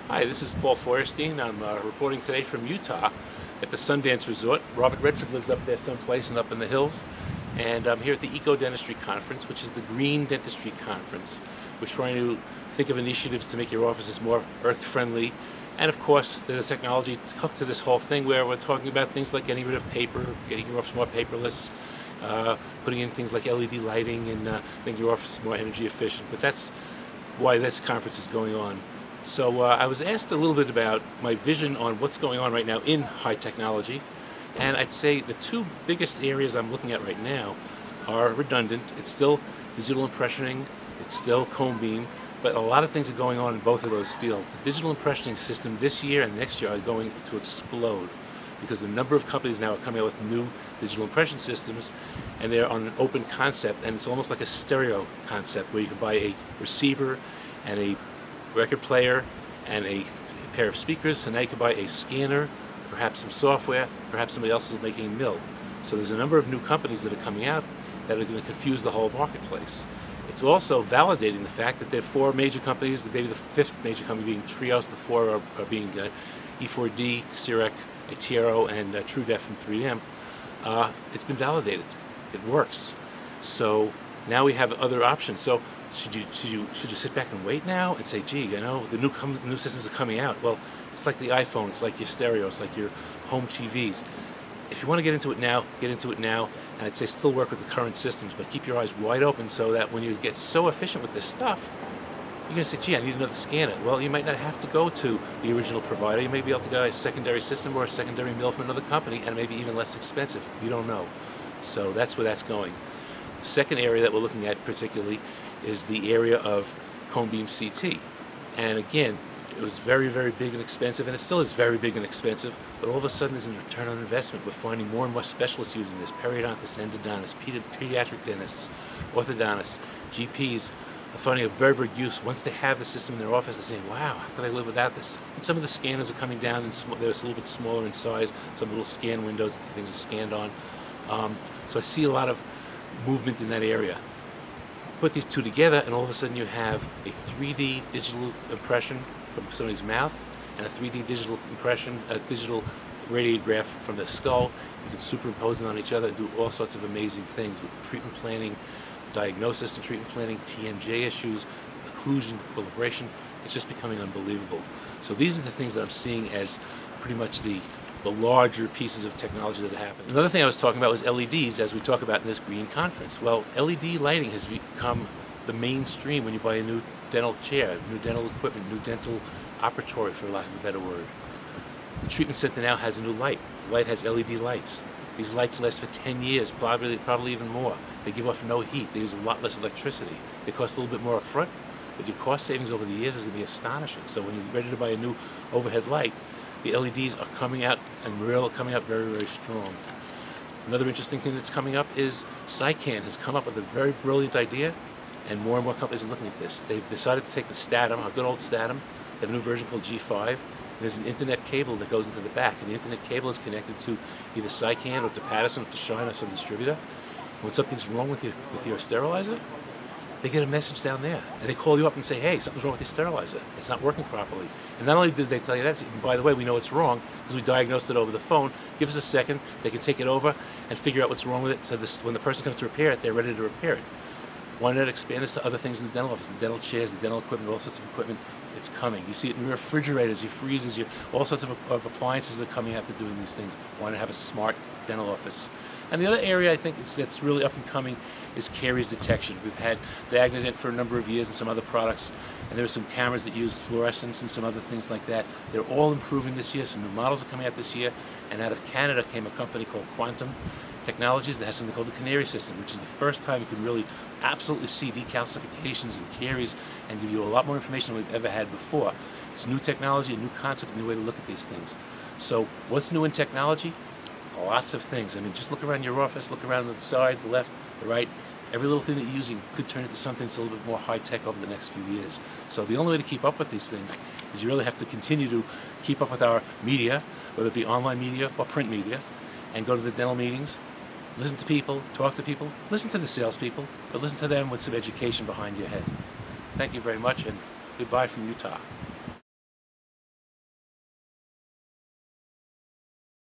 Hi, this is Paul Feuerstein. I'm reporting today from Utah at the Sundance Resort. Robert Redford lives up there someplace and up in the hills. And I'm here at the Eco Dentistry Conference, which is the Green Dentistry Conference. We're trying to think of initiatives to make your offices more earth-friendly. And of course, there's technology hooked to this whole thing where we're talking about things like getting rid of paper, getting your office more paperless, putting in things like LED lighting and making your office more energy efficient. But that's why this conference is going on. So I was asked a little bit about my vision on what's going on right now in high technology, and I'd say the two biggest areas I'm looking at right now are redundant. It's still digital impressioning, it's still cone beam, but a lot of things are going on in both of those fields. The digital impressioning system this year and next year are going to explode because the number of companies now are coming out with new digital impression systems, and they're on an open concept, and it's almost like a stereo concept where you can buy a receiver and a record player and a pair of speakers, and now you can buy a scanner, perhaps some software, perhaps somebody else is making a mill. So there's a number of new companies that are coming out that are going to confuse the whole marketplace. It's also validating the fact that there are four major companies, maybe the fifth major company being Trios, the four are being E4D, Cirec, Atero, and TrueDef and 3M. It's been validated. It works. So now we have other options. So should you sit back and wait now and say, gee, you know, the new systems are coming out? Well, it's like the iPhone, it's like your stereo, it's like your home TVs. If you want to get into it now, get into it now. And I'd say still work with the current systems, but keep your eyes wide open so that when you get so efficient with this stuff, you're going to say, gee, I need another scanner. Well, you might not have to go to the original provider. You may be able to get a secondary system or a secondary mill from another company, and maybe even less expensive. You don't know. So that's where that's going. The second area that we're looking at particularly is the area of cone beam CT. And again, it was very, very big and expensive, and it still is very big and expensive, but all of a sudden there's a return on investment. We're finding more and more specialists using this: periodontists, endodontists, pediatric dentists, orthodontists, GPs are finding a very, very use. Once they have the system in their office, they're saying, wow, how could I live without this? And some of the scanners are coming down, and they're a little bit smaller in size, some little scan windows that things are scanned on. So I see a lot of movement in that area. Put these two together, and all of a sudden you have a 3D digital impression from somebody's mouth and a 3D digital impression, a digital radiograph from the skull. You can superimpose them on each other and do all sorts of amazing things with treatment planning, diagnosis and treatment planning, TMJ issues, occlusion, equilibration. It's just becoming unbelievable. So these are the things that I'm seeing as pretty much the larger pieces of technology that happen. Another thing I was talking about was LEDs, as we talk about in this green conference. Well, LED lighting has become the mainstream when you buy a new dental chair, new dental equipment, new dental operatory, for lack of a better word. The treatment center now has a new light. The light has LED lights. These lights last for 10 years, probably even more. They give off no heat. They use a lot less electricity. They cost a little bit more up front, but your cost savings over the years is going to be astonishing. So when you're ready to buy a new overhead light, the LEDs are coming out, and coming out very, very strong. Another interesting thing that's coming up is SciCan has come up with a very brilliant idea, and more companies are looking at this. They've decided to take the Statum, our good old Statum. They have a new version called G5, and there's an internet cable that goes into the back, and the internet cable is connected to either SciCan or to Patterson or to Shine or some distributor. When something's wrong with your sterilizer, they get a message down there, and they call you up and say, hey, something's wrong with your sterilizer. It's not working properly. And not only do they tell you that, and by the way, we know it's wrong because we diagnosed it over the phone. Give us a second. They can take it over and figure out what's wrong with it, so when the person comes to repair it, they're ready to repair it. Why not expand this to other things in the dental office? The dental chairs, the dental equipment, all sorts of equipment. It's coming. You see it in your refrigerators, your freezers, all sorts of appliances that are coming out for doing these things. Why not have a smart dental office? And the other area I think that's really up and coming is caries detection. We've had Diagnodent for a number of years and some other products, and there are some cameras that use fluorescence and some other things like that. They're all improving this year. Some new models are coming out this year, and out of Canada came a company called Quantum Technologies that has something called the Canary system, which is the first time you can really absolutely see decalcifications and caries and give you a lot more information than we've ever had before. It's new technology, a new concept, a new way to look at these things. So what's new in technology? Lots of things. I mean, just look around your office, look around the side, the left, the right. Every little thing that you're using could turn into something that's a little bit more high-tech over the next few years. So the only way to keep up with these things is you really have to continue to keep up with our media, whether it be online media or print media, and go to the dental meetings, listen to people, talk to people, listen to the salespeople, but listen to them with some education behind your head. Thank you very much, and goodbye from Utah.